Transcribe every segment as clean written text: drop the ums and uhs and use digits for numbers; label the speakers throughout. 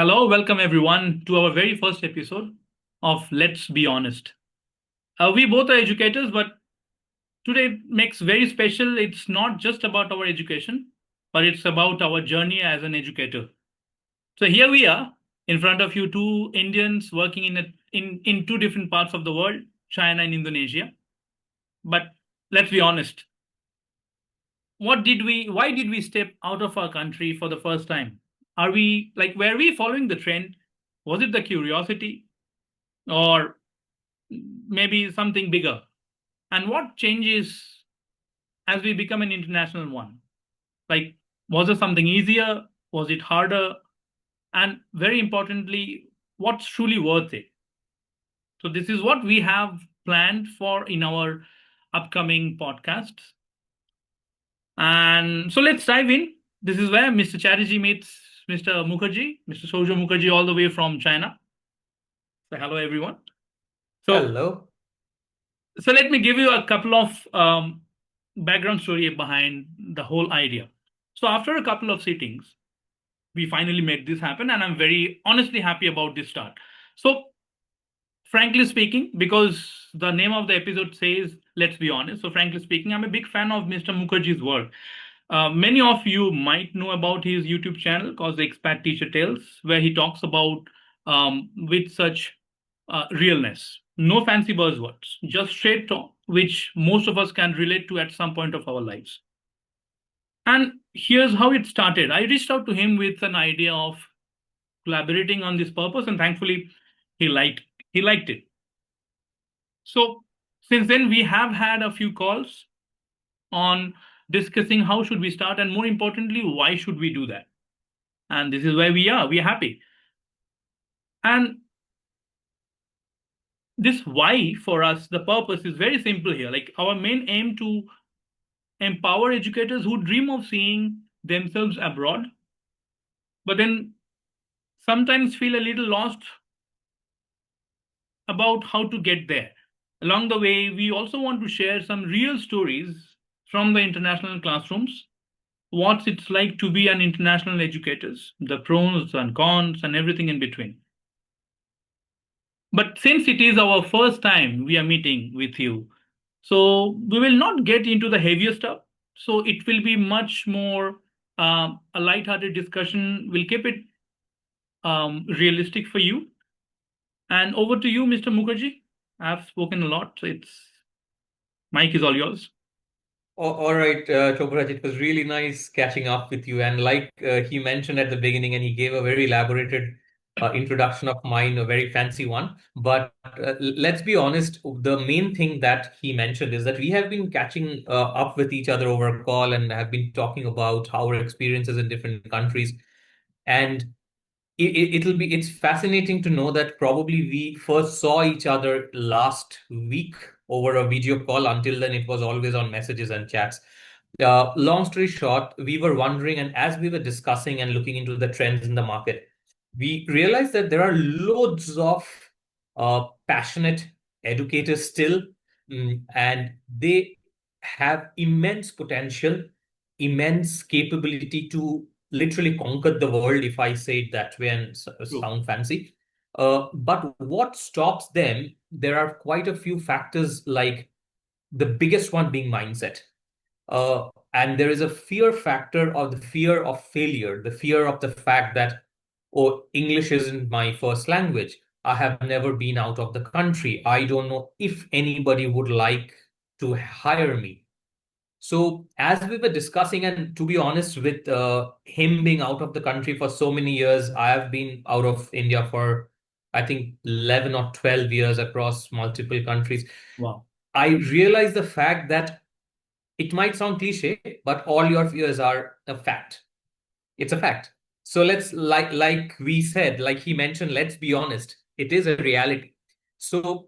Speaker 1: Hello, welcome everyone to our very first episode of Let's Be Honest. We both are educators, but today makes very special. It's not just about our education, but it's about our journey as an educator. So here we are in front of you, two Indians working in two different parts of the world, China and Indonesia. But let's be honest, why did we step out of our country for the first time? Were we following the trend? Was it the curiosity? Or maybe something bigger? And what changes as we become an international one? Like, was it something easier? Was it harder? And very importantly, what's truly worth it? So, this is what we have planned for in our upcoming podcasts. And so, let's dive in. This is where Mr. Chatterjee meets Mr. Mukherjee, Mr. Sourjya Mukherjee, all the way from China. So, hello, everyone. So,
Speaker 2: Hello.
Speaker 1: so let me give you a couple of background story behind the whole idea. So after a couple of sittings, we finally made this happen, and I'm very honestly happy about this start. So frankly speaking, because the name of the episode says let's be honest, so frankly speaking, I'm a big fan of Mr. Mukherjee's work. Many of you might know about his YouTube channel called the Expat Teacher Tales, where he talks about with such realness, no fancy buzzwords, just straight talk, which most of us can relate to at some point of our lives. And here's how it started. I reached out to him with an idea of collaborating on this purpose, and thankfully, he liked he liked it. So since then, we have had a few calls on discussing how should we start, and more importantly, why should we do that. And this is where we are. We are happy. And this why for us, the purpose is very simple here. Like our main aim to empower educators who dream of seeing themselves abroad, but then sometimes feel a little lost about how to get there. Along the way, we also want to share some real stories from the international classrooms, what it's like to be an international educators, the pros and cons and everything in between. But since it is our first time we are meeting with you, so we will not get into the heavier stuff. So it will be much more a light-hearted discussion. We'll keep it realistic for you. And over to you, Mr. Mukherjee. I've spoken a lot. So it's Mike is all yours.
Speaker 2: All right, Chokraj, it was really nice catching up with you. And like he mentioned at the beginning, and he gave a very elaborated introduction of mine, a very fancy one. But let's be honest, the main thing that he mentioned is that we have been catching up with each other over a call and have been talking about our experiences in different countries. And it's fascinating to know that probably we first saw each other last week over a video call. Until then, it was always on messages and chats. Long story short, we were wondering, and as we were discussing and looking into the trends in the market, we realized that there are loads of passionate educators still, and they have immense potential, immense capability to literally conquered the world, if I say it that way and
Speaker 1: True.
Speaker 2: sound fancy. But what stops them? There are quite a few factors, like the biggest one being mindset. And there is a fear factor, or the fear of failure, the fear of the fact that, oh, English isn't my first language. I have never been out of the country. I don't know if anybody would like to hire me. So, as we were discussing, and to be honest, with him being out of the country for so many years, I have been out of India for, I think, 11 or 12 years across multiple countries.
Speaker 1: Wow.
Speaker 2: I realized the fact that it might sound cliche, but all your fears are a fact. It's a fact. So let's, like we said, like he mentioned, let's be honest. It is a reality. So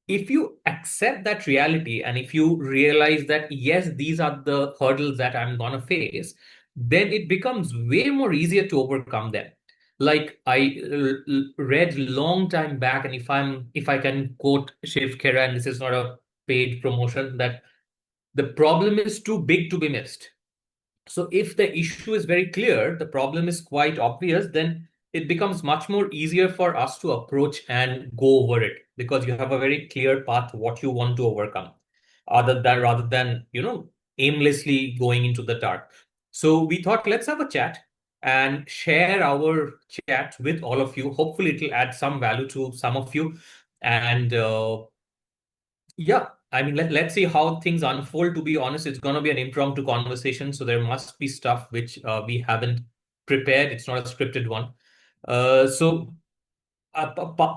Speaker 2: if you accept that reality, and if you realize that yes, these are the hurdles that I'm gonna face, then it becomes way more easier to overcome them. Like I read long time back, and if I can quote Shiv Khera, and this is not a paid promotion, that the problem is too big to be missed. So if the issue is very clear, the problem is quite obvious, then it becomes much more easier for us to approach and go over it because you have a very clear path what you want to overcome, other than rather than aimlessly going into the dark. So we thought let's have a chat and share our chat with all of you. Hopefully, it'll add some value to some of you. And yeah, I mean, let's see how things unfold. To be honest, it's going to be an impromptu conversation. So there must be stuff which we haven't prepared. It's not a scripted one. So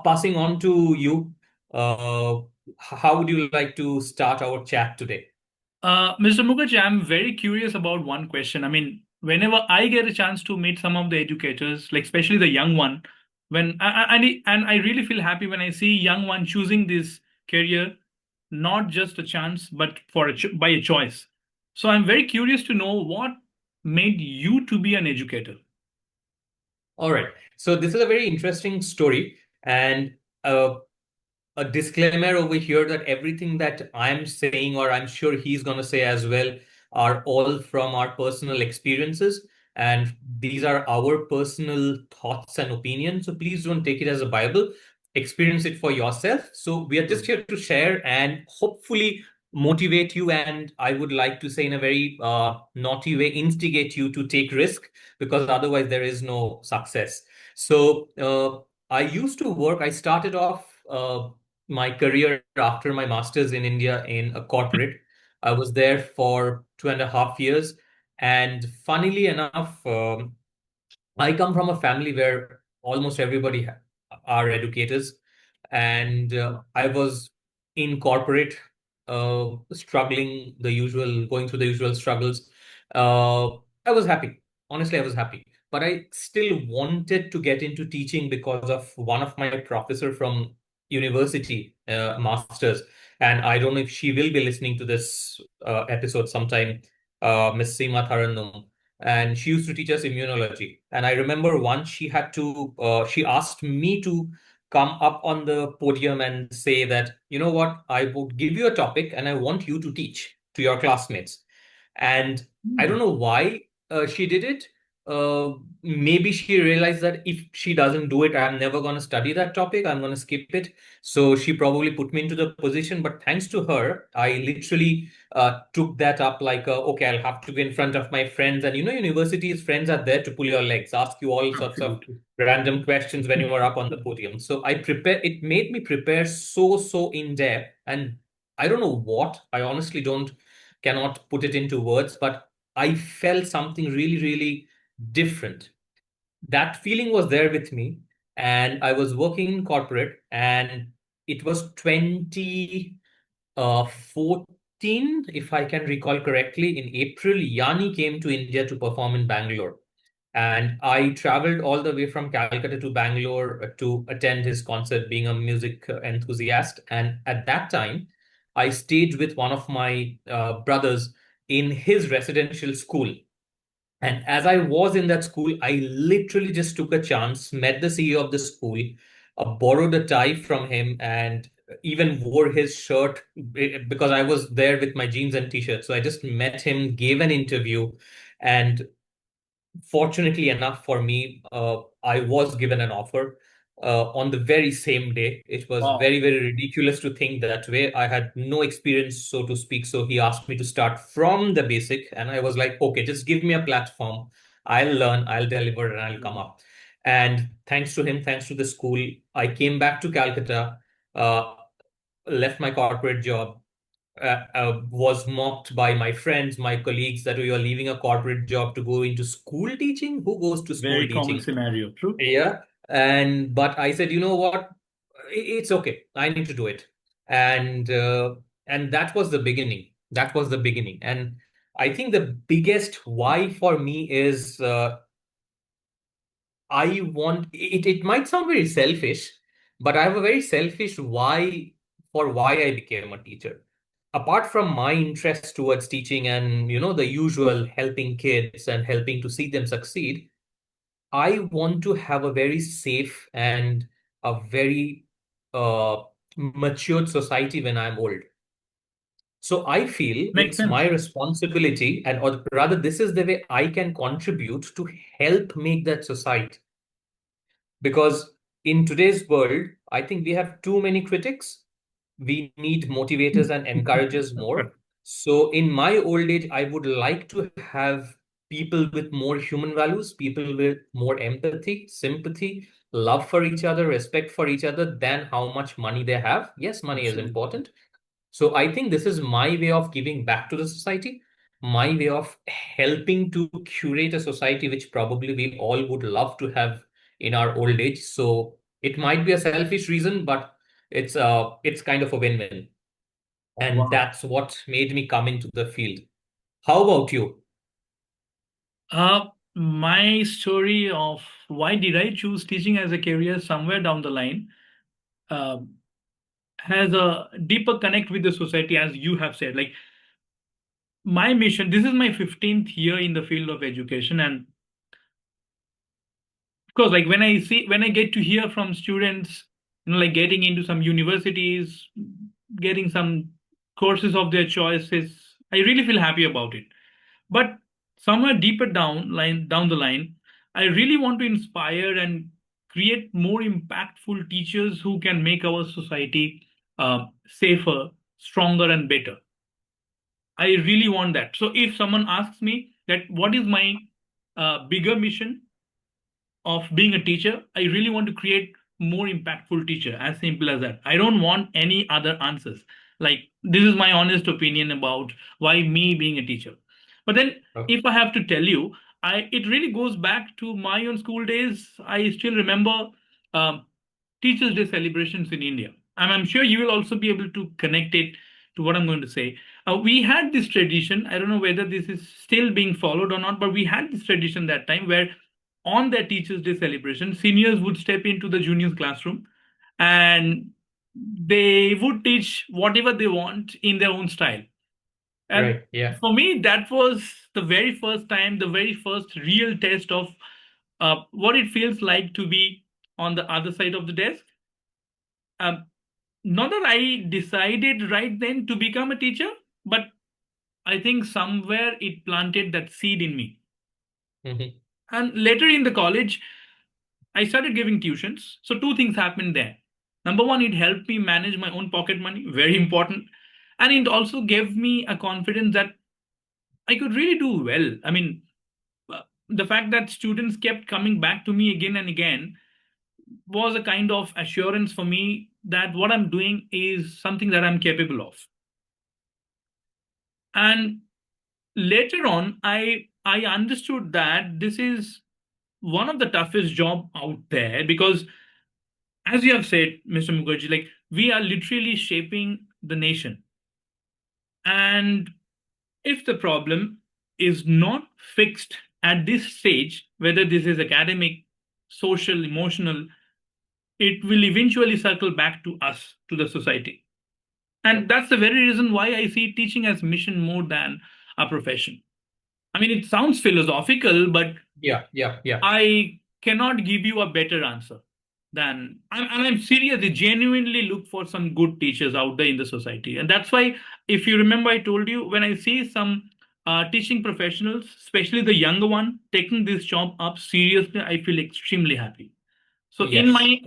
Speaker 2: passing on to you, uh, how would you like to start our chat today?
Speaker 1: Mr. Mukherjee, I'm very curious about one question. I mean, whenever I get a chance to meet some of the educators, like especially the young one, when and I really feel happy when I see young one choosing this career, not just a chance, but by a choice. So I'm very curious to know what made you to be an educator.
Speaker 2: All right. So this is a very interesting story, and uh, a disclaimer over here that everything that I'm saying, or I'm sure he's going to say as well, are all from our personal experiences. And these are our personal thoughts and opinions. So please don't take it as a Bible. Experience it for yourself. So we are just here to share and hopefully motivate you. And I would like to say, in a very naughty way, instigate you to take risk because otherwise there is no success. So I used to work, I started off. My career after my master's in India in a corporate. I was there for 2.5 years. And funnily enough, I come from a family where almost everybody are educators, and I was in corporate, struggling the usual, going through the usual struggles. I was happy. Honestly, I was happy, but I still wanted to get into teaching because of one of my professor from university, masters. And I don't know if she will be listening to this episode sometime, Miss Seema Tharanum, and she used to teach us immunology. And I remember once she asked me to come up on the podium and say that, you know what, I would give you a topic and I want you to teach to your classmates. And I don't
Speaker 1: Hmm.
Speaker 2: know why she did it. Maybe she realized that if she doesn't do it, I'm never going to study that topic. I'm going to skip it. So she probably put me into the position. But thanks to her, I literally took that up like, okay, I'll have to be in front of my friends. And university's friends are there to pull your legs, ask you all sorts of
Speaker 1: Absolutely.
Speaker 2: random questions when you are up on the podium. So it made me prepare so in depth. And I don't know what, I honestly cannot put it into words, but I felt something really different. That feeling was there with me. And I was working in corporate, and it was 2014, if I can recall correctly. In April, Yanni came to India to perform in Bangalore. And I traveled all the way from Calcutta to Bangalore to attend his concert, being a music enthusiast. And at that time, I stayed with one of my brothers in his residential school. And as I was in that school, I literally just took a chance, met the CEO of the school, borrowed a tie from him, and even wore his shirt because I was there with my jeans and t-shirt. So I just met him, gave an interview, and fortunately enough for me, I was given an offer on the very same day. It was
Speaker 1: Wow.
Speaker 2: very ridiculous to think that way. I had no experience, so to speak. So he asked me to start from the basic, and I was like, okay, just give me a platform. I'll learn, I'll deliver, and I'll come up. And thanks to him, thanks to the school, I came back to Calcutta, uh, left my corporate job, was mocked by my friends, my colleagues, that you are leaving a corporate job to go into school teaching. Who goes to school
Speaker 1: Very common
Speaker 2: teaching?
Speaker 1: scenario. True.
Speaker 2: Yeah. And but I said, you know what? It's okay. I need to do it. And that was the beginning. That was the beginning. And I think the biggest why for me is I want it. It might sound very selfish, but I have a very selfish why for why I became a teacher. Apart from my interest towards teaching and the usual helping kids and helping to see them succeed, I want to have a very safe and a very matured society when I'm old. So I feel
Speaker 1: Makes
Speaker 2: it's my
Speaker 1: sense.
Speaker 2: responsibility, and or rather, this is the way I can contribute to help make that society. because in today's world, I think we have too many critics. We need motivators and encouragers more. So in my old age, I would like to have people with more human values, people with more empathy, sympathy, love for each other, respect for each other than how much money they have. Yes, money is
Speaker 1: Absolutely.
Speaker 2: important. So I think this is my way of giving back to the society, my way of helping to curate a society which probably we all would love to have in our old age. So it might be a selfish reason, but it's kind of a win-win. And
Speaker 1: Wow.
Speaker 2: that's what made me come into the field. How about you?
Speaker 1: My story of why did I choose teaching as a career somewhere down the line uh, has a deeper connect with the society, as you have said. Like my mission, this is my 15th year in the field of education, and of course, like when I get to hear from students, like getting into some universities, getting some courses of their choices, I really feel happy about it. But somewhere deeper down the line, I really want to inspire and create more impactful teachers who can make our society safer, stronger, and better. I really want that. So if someone asks me that what is my bigger mission of being a teacher, I really want to create more impactful teacher. As simple as that. I don't want any other answers. Like this is my honest opinion about why me being a teacher. But then,
Speaker 2: Okay.
Speaker 1: if I have to tell you, I it really goes back to my own school days. I still remember um, Teachers' Day celebrations in India. And I'm sure you will also be able to connect it to what I'm going to say. We had this tradition, I don't know whether this is still being followed or not, but we had this tradition that time where on their Teachers' Day celebration, seniors would step into the juniors' classroom and they would teach whatever they want in their own style. And
Speaker 2: Right. Yeah.
Speaker 1: for me, that was the very first time, the very first real test of what it feels like to be on the other side of the desk. Um, Not that I decided right then to become a teacher, but I think somewhere it planted that seed in me.
Speaker 2: Hmm.
Speaker 1: And later in the college, I started giving tuitions. So two things happened there. Number one, it helped me manage my own pocket money, very important. And it also gave me a confidence that I could really do well. I mean, the fact that students kept coming back to me again and again was a kind of assurance for me that what I'm doing is something that I'm capable of. And later on, I understood that this is one of the toughest job out there because, as you have said, Mr. Mukherjee, like we are literally shaping the nation. And if the problem is not fixed at this stage, whether this is academic, social, emotional, it will eventually circle back to us, to the society. And
Speaker 2: Yep.
Speaker 1: that's the very reason why I see teaching as mission more than a profession. I mean, it sounds philosophical, but
Speaker 2: Yeah. Yeah. Yeah.
Speaker 1: I cannot give you a better answer than, and I'm serious. I genuinely look for some good teachers out there in the society, and that's why, if you remember, I told you when I see some teaching professionals, especially the younger one, taking this job up seriously, I feel extremely happy. So, in
Speaker 2: Yes.
Speaker 1: my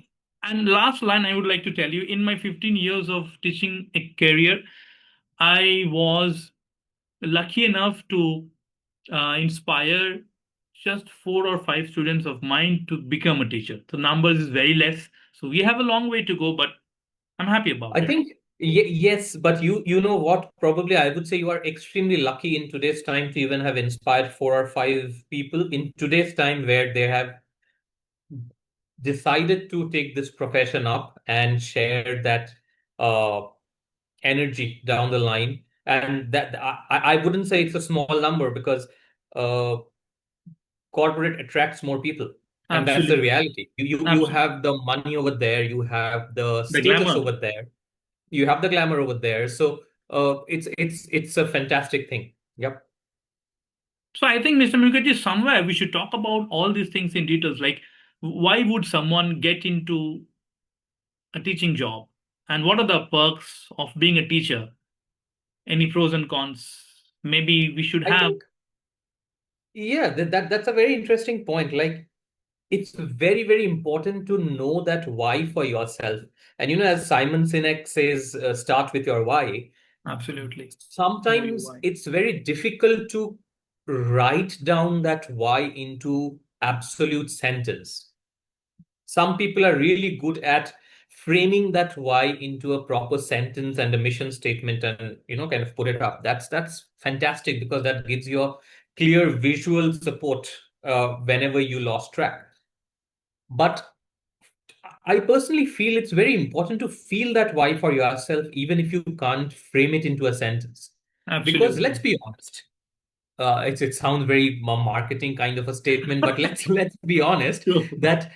Speaker 1: and last line, I would like to tell you, in my 15 years of teaching a career, I was lucky enough to inspire just 4 or 5 students of mine to become a teacher. The numbers is very less, so we have a long way to go, but I'm happy about
Speaker 2: I
Speaker 1: it.
Speaker 2: think yes, but you know what? Probably I would say you are extremely lucky in today's time to even have inspired 4 or 5 people in today's time where they have decided to take this profession up and share that uh, energy down the line. And that I wouldn't say it's a small number because uh, corporate attracts more people. And that's the
Speaker 1: Absolutely,
Speaker 2: reality. You
Speaker 1: absolutely.
Speaker 2: have the money over there, you have the
Speaker 1: The
Speaker 2: status
Speaker 1: glamour.
Speaker 2: over there, you have the glamour over there. So it's a fantastic thing. Yep.
Speaker 1: So I think, Mr. Mukherjee, somewhere we should talk about all these things in details. Like, why would someone get into a teaching job, and what are the perks of being a teacher? Any pros and cons? Maybe we should
Speaker 2: I
Speaker 1: have.
Speaker 2: think, yeah, that's a very interesting point. Like, it's very, very important to know that why for yourself. And as Simon Sinek says, start with your why.
Speaker 1: Absolutely. Know your
Speaker 2: Sometimes
Speaker 1: why.
Speaker 2: it's very difficult to write down that why into absolute sentence. Some people are really good at framing that why into a proper sentence and a mission statement, and kind of put it up. That's fantastic, because that gives you a clear visual support whenever you lost track. But I personally feel it's very important to feel that why for yourself, even if you can't frame it into a sentence. Because let's
Speaker 1: Absolutely.
Speaker 2: be honest, it sounds very marketing kind of a statement, but let's be honest
Speaker 1: Sure.
Speaker 2: that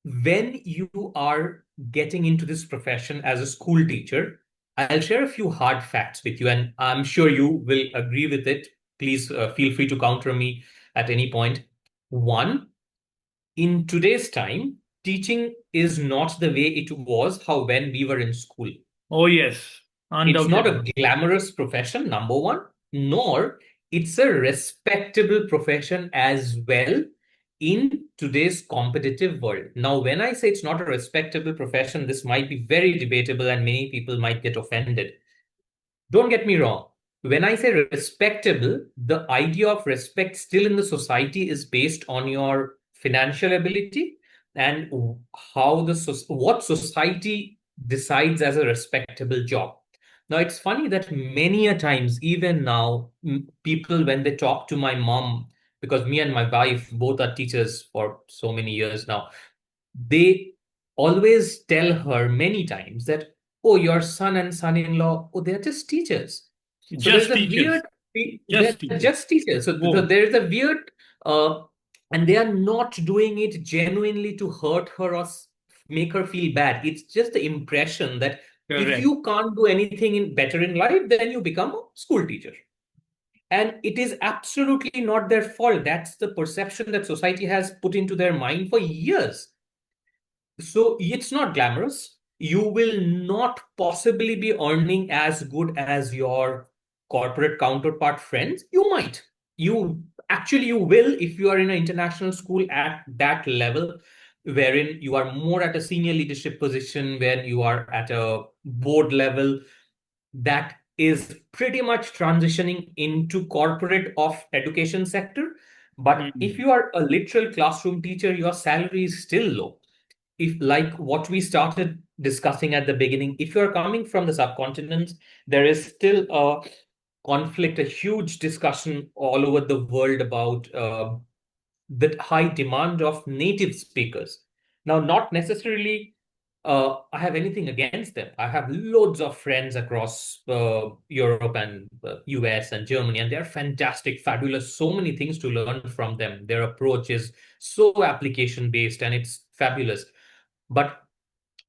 Speaker 2: when you are getting into this profession as a school teacher, I'll share a few hard facts with you, and I'm sure you will agree with it. Please feel free to counter me at any point. One, in today's time, teaching is not the way it was how when we were in school.
Speaker 1: Oh, yes.
Speaker 2: It's not a
Speaker 1: Undoubtedly.
Speaker 2: glamorous profession, number one, nor it's a respectable profession as well in today's competitive world. Now, when I say it's not a respectable profession, this might be very debatable and many people might get offended. Don't get me wrong. When I say respectable, the idea of respect still in the society is based on your financial ability and how what society decides as a respectable job. Now, it's funny that many a times, even now, people, when they talk to my mom, because me and my wife both are teachers for so many years now, they always tell her many times that, oh, your son and son-in-law, oh, they're just teachers. So there's
Speaker 1: Just
Speaker 2: a weird,
Speaker 1: teachers.
Speaker 2: they're
Speaker 1: Just teachers.
Speaker 2: just teachers. So
Speaker 1: Whoa.
Speaker 2: there's a weird, uh, and they are not doing it genuinely to hurt her or make her feel bad. It's just the impression that if
Speaker 1: Correct.
Speaker 2: you can't do anything better in life, then you become a school teacher. And it is absolutely not their fault. That's the perception that society has put into their mind for years. So it's not glamorous. You will not possibly be earning as good as your corporate counterpart friends. You might. You will if you are in an international school at that level, wherein you are more at a senior leadership position, when you are at a board level, that is pretty much transitioning into corporate of education sector. But if
Speaker 1: Mm.
Speaker 2: you are a literal classroom teacher, your salary is still low. If, like what we started discussing at the beginning, if you're coming from the subcontinent, there is still a conflict, a huge discussion all over the world about the high demand of native speakers. Now, not necessarily I have anything against them. I have loads of friends across Europe and US and Germany, and they're fantastic, fabulous, so many things to learn from them. Their approach is so application based and it's fabulous. But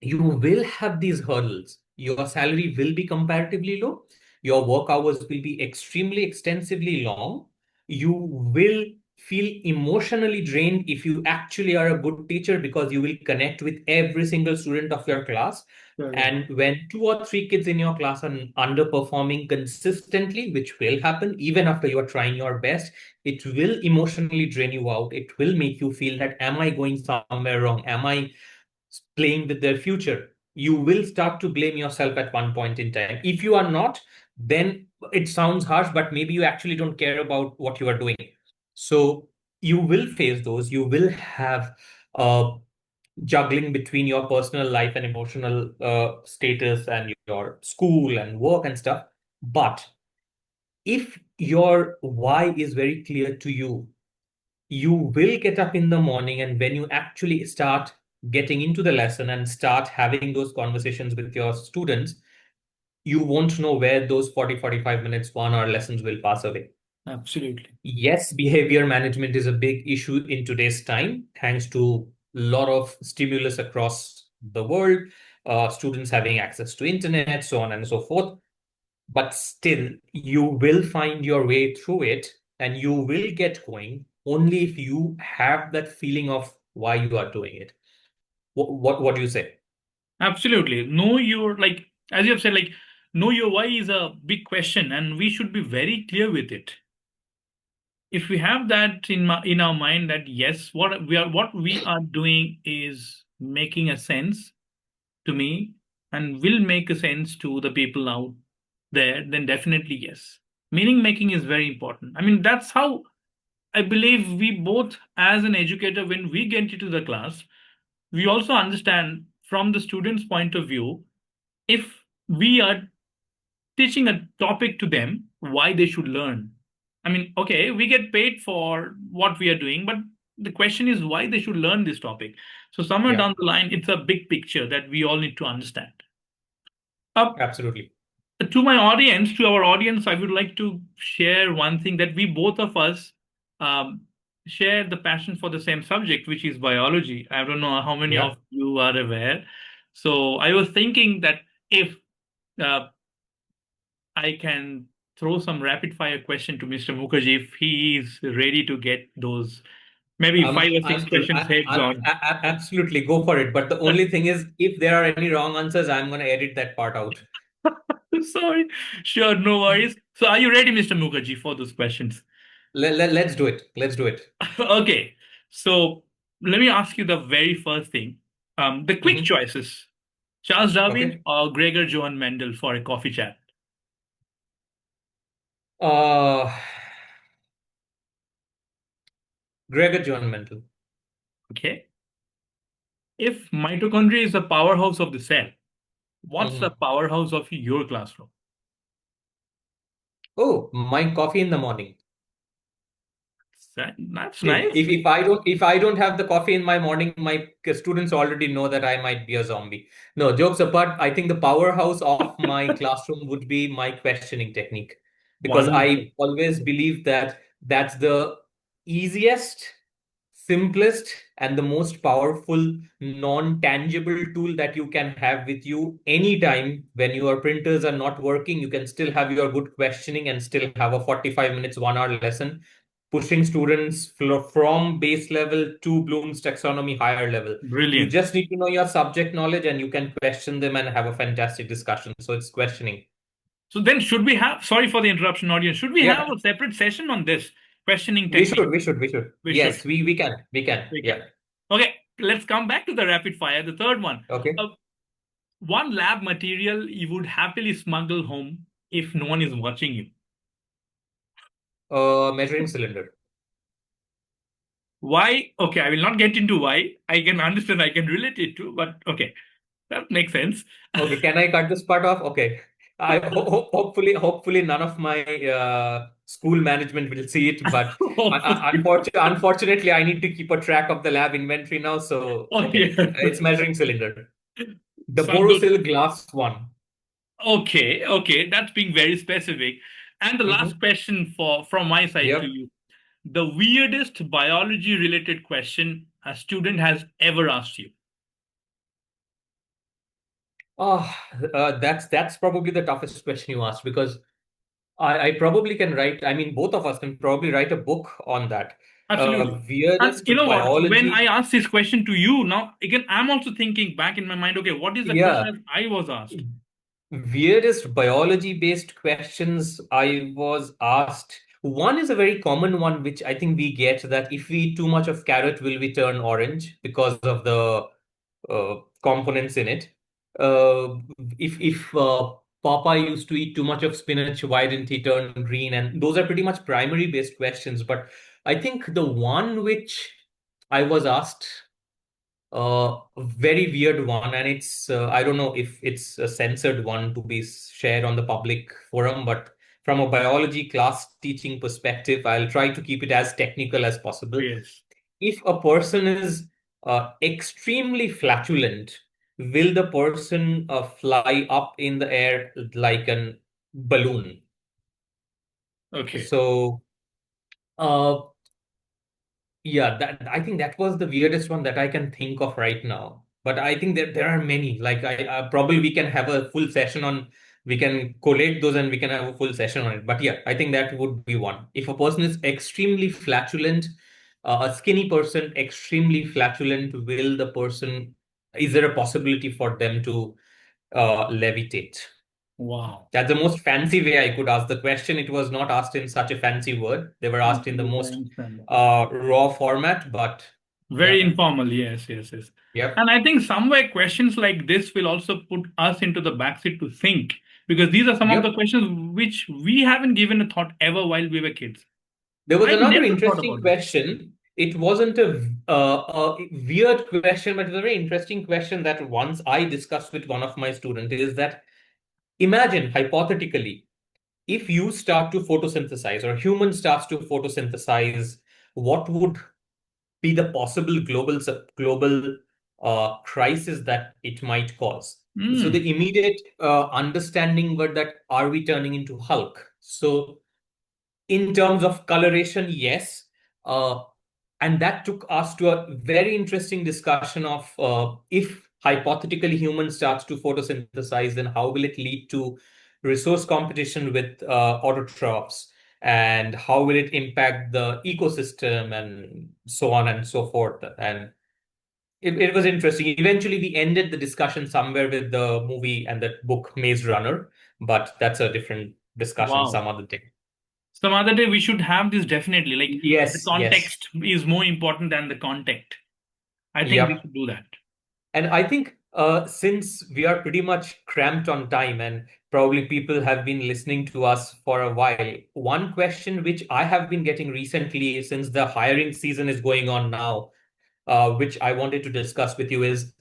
Speaker 2: you will have these hurdles. Your salary will be comparatively low. Your work hours will be extremely extensively long. You will feel emotionally drained if you actually are a good teacher, because you will connect with every single student of your class.
Speaker 1: Correct.
Speaker 2: And when two or three kids in your class are underperforming consistently, which will happen even after you are trying your best, it will emotionally drain you out. It will make you feel that, am I going somewhere wrong? Am I playing with their future? You will start to blame yourself at one point in time. If you are not, then it sounds harsh, but maybe you actually don't care about what you are doing. So you will face those. You will have juggling between your personal life and emotional status and your school and work and stuff. But if your why is very clear to you, you will get up in the morning, and when you actually start getting into the lesson and start having those conversations with your students, you won't know where those 40-45 minutes, 1 hour lessons will pass away.
Speaker 1: Absolutely.
Speaker 2: Yes, behavior management is a big issue in today's time, thanks to a lot of stimulus across the world, students having access to internet, so on and so forth. But still, you will find your way through it, and you will get going only if you have that feeling of why you are doing it. What do you say?
Speaker 1: Absolutely. Know your, like, as you have said, like, know your why is a big question, and we should be very clear with it. if we have that in our mind that yes, what we are doing is making a sense to me and will make a sense to the people out there, then definitely yes. Meaning making is very important. I mean, that's how I believe we both, as an educator, when we get into the class, we also understand from the student's point of view, if we are teaching a topic to them, why they should learn. I mean, okay, we get paid for what we are doing, but the question is why they should learn this topic. So somewhere
Speaker 2: Yeah,
Speaker 1: down the line, it's a big picture that we all need to understand. Uh,
Speaker 2: absolutely.
Speaker 1: to my audience, to our audience, I would like to share one thing that we both of us um, share the passion for the same subject, which is biology. I don't know how many
Speaker 2: Yeah.
Speaker 1: of you are aware. So I was thinking that if uh, I can throw some rapid fire question to Mr. Mukherjee if he is ready to get those maybe five or six questions heads on.
Speaker 2: Absolutely go for it. But the only thing is, if there are any wrong answers, I'm going to edit that part out.
Speaker 1: Sorry. Sure, no worries. So are you ready, Mr. Mukherjee, for those questions?
Speaker 2: Let's do it. Let's do it.
Speaker 1: Okay. So let me ask you the very first thing. The quick
Speaker 2: Hmm.
Speaker 1: choices. Charles Darwin
Speaker 2: Okay.
Speaker 1: or Gregor Johann Mendel for a coffee chat?
Speaker 2: Uh, Gregor John Mental.
Speaker 1: Okay. If mitochondria is the powerhouse of the cell, what's the
Speaker 2: Hmm.
Speaker 1: powerhouse of your classroom?
Speaker 2: Oh, my coffee in the morning.
Speaker 1: That's
Speaker 2: If,
Speaker 1: nice.
Speaker 2: if if I don't have the coffee in my morning, my students already know that I might be a zombie. No, jokes apart, I think the powerhouse of my classroom would be my questioning technique, because
Speaker 1: Wonderful.
Speaker 2: I always believe that that's the easiest, simplest, and the most powerful non-tangible tool that you can have with you anytime when your printers are not working. You can still have your good questioning and still have a 45 minutes, 1 hour lesson, pushing students from base level to Bloom's taxonomy higher level. You
Speaker 1: Brilliant.
Speaker 2: just need to know your subject knowledge and you can question them and have a fantastic discussion. So it's questioning.
Speaker 1: So then should we have, sorry for the interruption, audience, should we have
Speaker 2: Yeah,
Speaker 1: a separate session on this questioning
Speaker 2: we should,
Speaker 1: technique?
Speaker 2: we should, we should.
Speaker 1: We should.
Speaker 2: Yes, we can, we can.
Speaker 1: We
Speaker 2: Yeah.
Speaker 1: can. Okay, let's come back to the rapid fire. The third one.
Speaker 2: Okay.
Speaker 1: Uh, one lab material you would happily smuggle home if no one is watching you.
Speaker 2: Measuring cylinder.
Speaker 1: Why? Okay, I will not get into why. I can understand, I can relate it to, but okay, that makes sense.
Speaker 2: Okay, can I cut this part off? Okay. Hopefully none of my school management will see it, but
Speaker 1: Hopefully.
Speaker 2: unfortunately, I need to keep a track of the lab inventory now. So,
Speaker 1: Oh,
Speaker 2: okay,
Speaker 1: yeah.
Speaker 2: it's measuring cylinder. The
Speaker 1: Sound good.
Speaker 2: Borosil glass one.
Speaker 1: Okay, okay, that's being very specific. And the last
Speaker 2: Mm-hmm.
Speaker 1: question for from my side to
Speaker 2: Yep.
Speaker 1: you. The weirdest biology related question a student has ever asked you.
Speaker 2: Oh, that's probably the toughest question you asked, because I probably can write. I mean, both of us can probably write a book on that.
Speaker 1: Absolutely. And
Speaker 2: Weirdest
Speaker 1: you know what? When I
Speaker 2: biology.
Speaker 1: asked this question to you, now again, I'm also thinking back in my mind, okay, what is the question
Speaker 2: Yeah.
Speaker 1: that I was asked?
Speaker 2: Weirdest biology based questions I was asked. One is a very common one, which I think we get, that if we eat too much of carrot, will we turn orange because of the components in it? Uh, if Popeye used to eat too much of spinach, why didn't he turn green? And those are pretty much primary based questions. But I think the one which I was asked, a very weird one, and it's I don't know if it's a censored one to be shared on the public forum, but from a biology class teaching perspective, I'll try to keep it as technical as
Speaker 1: Oh,
Speaker 2: possible.
Speaker 1: yes.
Speaker 2: If a person is extremely flatulent, will the person fly up in the air like an balloon?
Speaker 1: Okay.
Speaker 2: So, uh, yeah, that I think that was the weirdest one that I can think of right now. But I think there are many. Like I probably we can have a full session on. We can collate those and we can have a full session on it. But yeah, I think that would be one. If a person is extremely flatulent, a skinny person extremely flatulent, is there a possibility for them to levitate?
Speaker 1: Wow.
Speaker 2: That's the most fancy way I could ask the question. It was not asked in such a fancy word. They were asked in the
Speaker 1: Absolutely, I
Speaker 2: most
Speaker 1: understand that.
Speaker 2: raw format, but
Speaker 1: Very
Speaker 2: yeah,
Speaker 1: informal, yes, yes, yes.
Speaker 2: yep.
Speaker 1: And I think somewhere questions like this will also put us into the backseat to think, because these are some of the
Speaker 2: Yep.
Speaker 1: questions which we haven't given a thought ever while we were kids.
Speaker 2: There was
Speaker 1: I
Speaker 2: another
Speaker 1: never thought
Speaker 2: interesting
Speaker 1: about this.
Speaker 2: question. It wasn't a weird question, but it was a very interesting question that once I discussed with one of my students is that imagine hypothetically, if you start to photosynthesize or human starts to photosynthesize, what would be the possible global crisis that it might cause? So
Speaker 1: Hmm.
Speaker 2: the immediate understanding were that are we turning into Hulk? So in terms of coloration, yes. Uh, and that took us to a very interesting discussion of if hypothetically human starts to photosynthesize, then how will it lead to resource competition with autotrophs? And how will it impact the ecosystem and so on and so forth? And it was interesting. Eventually, we ended the discussion somewhere with the movie and the book Maze Runner, but that's a different discussion
Speaker 1: Wow.
Speaker 2: some other day.
Speaker 1: Some other day we should have this definitely. Like the
Speaker 2: Yes, yes.
Speaker 1: context is more important than the content. I think we
Speaker 2: Yep.
Speaker 1: should do that.
Speaker 2: And I think since we are pretty much cramped on time and probably people have been listening to us for a while, one question which I have been getting recently since the hiring season is going on now, which I wanted to discuss with you is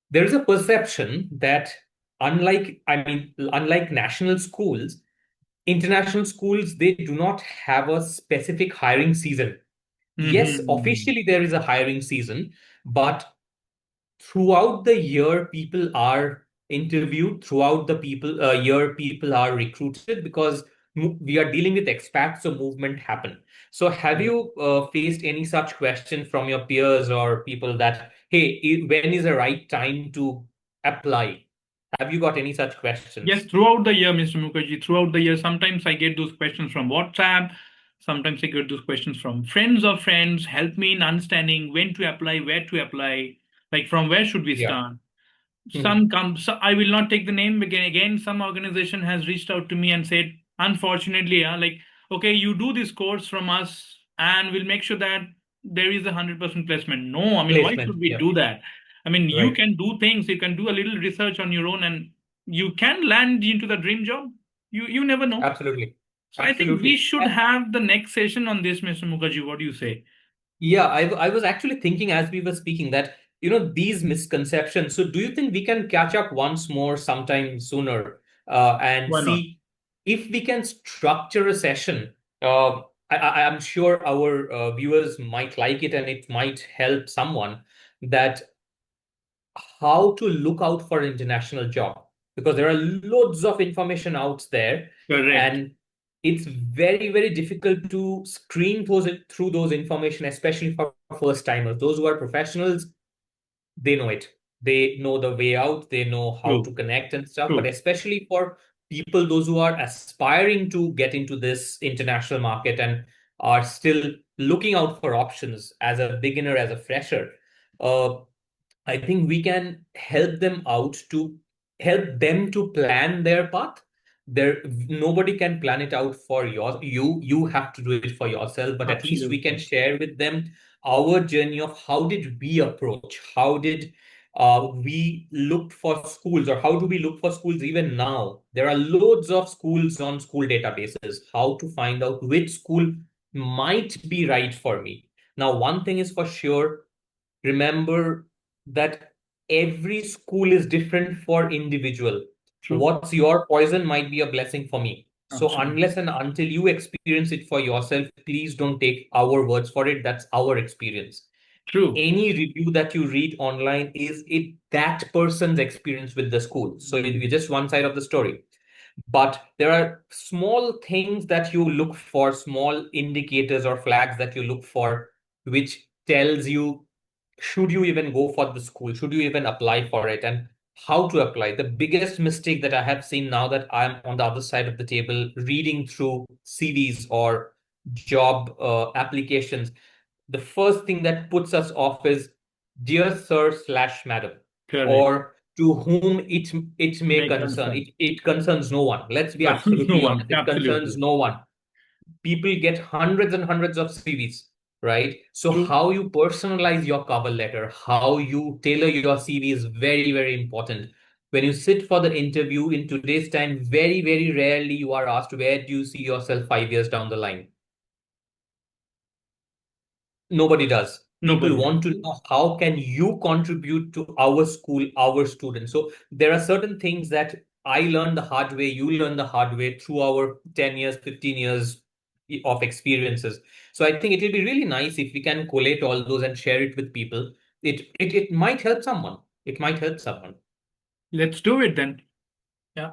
Speaker 2: there is a perception that unlike national schools, international schools, they do not have a specific hiring season. Yes,
Speaker 1: Hmm.
Speaker 2: officially there is a hiring season, but throughout the year people are interviewed, throughout the year people are recruited because we are dealing with expats, so movement happen. So have
Speaker 1: Correct.
Speaker 2: you faced any such question from your peers or people that hey, when is the right time to apply? Have you got any such
Speaker 1: Yes,
Speaker 2: questions?
Speaker 1: throughout the year, Mr. Mukherjee, throughout the year, sometimes I get those questions from WhatsApp. Sometimes I get those questions from friends of friends. Help me in understanding when to apply, where to apply, like from where should we
Speaker 2: Yeah.
Speaker 1: start.
Speaker 2: Mhm.
Speaker 1: Some come, so I will not take the name again. Some organization has reached out to me and said, unfortunately, like, okay, you do this course from us and we'll make sure that there is 100% placement. No, I mean, why
Speaker 2: Placement.
Speaker 1: should we
Speaker 2: Yeah.
Speaker 1: do that? I mean, you
Speaker 2: Right.
Speaker 1: can do things, you can do a little research on your own, and you can land into the dream job. You never know.
Speaker 2: Absolutely.
Speaker 1: So I think we
Speaker 2: Absolutely.
Speaker 1: should have the next session on this, Mr. Mukherjee. What do you say?
Speaker 2: Yeah, I was actually thinking as we were speaking that, these misconceptions. So, do you think we can catch up once more sometime sooner and
Speaker 1: Why not?
Speaker 2: see if we can structure a session? Uh, I'm sure our viewers might like it and it might help someone that how to look out for an international job because there are loads of information out there
Speaker 1: Correct.
Speaker 2: and it's very very difficult to screen through those information, especially for first timers. Those who are professionals, they know it. They know the way out, they know how to
Speaker 1: True.
Speaker 2: connect and stuff. But
Speaker 1: True.
Speaker 2: especially for people, those who are aspiring to get into this international market and are still looking out for options as a beginner, as a fresher, uh, I think we can help them to plan their path. There, nobody can plan it out for you. You have to do it for yourself, but at least we can
Speaker 1: Absolutely.
Speaker 2: share with them our journey of how did we approach, how did we look for schools, or how do we look for schools even now? There are loads of schools on school databases. How to find out which school might be right for me. Now, one thing is for sure, remember that every school is different for individual.
Speaker 1: True.
Speaker 2: What's your poison might be a blessing for me. So
Speaker 1: Absolutely.
Speaker 2: unless and until you experience it for yourself, please don't take our words for it. That's our experience.
Speaker 1: True.
Speaker 2: Any review that you read online is it that person's experience with the school. So it's just one side of the story. But there are small things that you look for, small indicators or flags that you look for, which tells you should you even go for the school, should you even apply for it, and how to apply. The biggest mistake that I have seen now that I'm on the other side of the table reading through CVs or job applications, the first thing that puts us off is dear sir slash madam,
Speaker 1: Correct.
Speaker 2: or to whom it may
Speaker 1: Make
Speaker 2: concern.
Speaker 1: concern.
Speaker 2: It concerns no one. Let's be
Speaker 1: No
Speaker 2: absolutely
Speaker 1: one.
Speaker 2: honest. It concerns
Speaker 1: Absolutely.
Speaker 2: no one. People get hundreds and hundreds of CVs, right? So
Speaker 1: True.
Speaker 2: how you personalize your cover letter, how you tailor your CV is very, very important. When you sit for the interview in today's time, very, very rarely you are asked, where do you see yourself 5 years down the line? Nobody does. People
Speaker 1: Nobody.
Speaker 2: want to know how can you contribute to our school, our students. So there are certain things that I learned the hard way, you learn the hard way through our 10 years, 15 years of experiences. So I think it will be really nice if we can collate all those and share it with people. It might help someone. It might help someone.
Speaker 1: Let's do it then. Yeah.